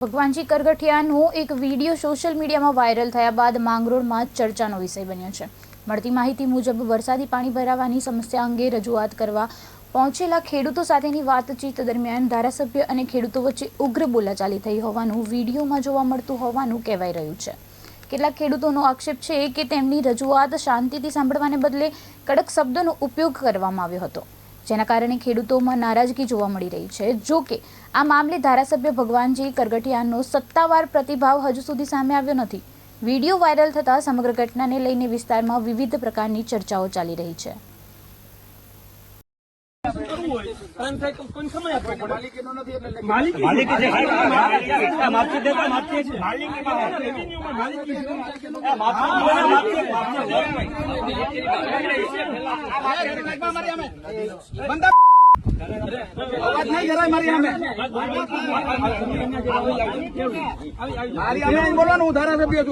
ભગવાનજી કરગઠિયાનો એક video social મીડિયામાં viral થયા બાદ માંગરોળમાં ચર્ચાનો વિષય બન્યો છે। મળતી માહિતી મુજબ વરસાદી પાણી ભરાવાની સમસ્યા અંગે રજૂઆત કરવા પહોંચેલા ખેડૂતો સાથેની વાતચીત દરમિયાન ધારાસભ્ય અને ખેડૂતો વચ્ચે ઉગ્ર બોલાચાલી થઈ હોવાનું વિડીયોમાં જોવા મળતું હોવાનું કહેવાઈ રહ્યું છે। કેટલાક ખેડૂતોનો આક્ષેપ છે કે તેમની રજૂઆત શાંતિથી સાંભળવાને બદલે કડક શબ્દોનો ઉપયોગ કરવામાં આવ્યો હતો, જેના કારણે ખેડૂતોમાં નારાજગી જોવા મળી રહી છે। જો કે આ મામલે ધારાસભ્ય ભગવાનજી કરગઠિયાનો સત્તાવાર પ્રતિભાવ હજુ સુધી સામે આવ્યો નથી। વિડીયો વાયરલ થતાં સમગ્ર ઘટનાને લઈને વિસ્તારમાં વિવિધ પ્રકારની ચર્ચાઓ ચાલી રહી છે। બોલવાનું ધારાસભ્ય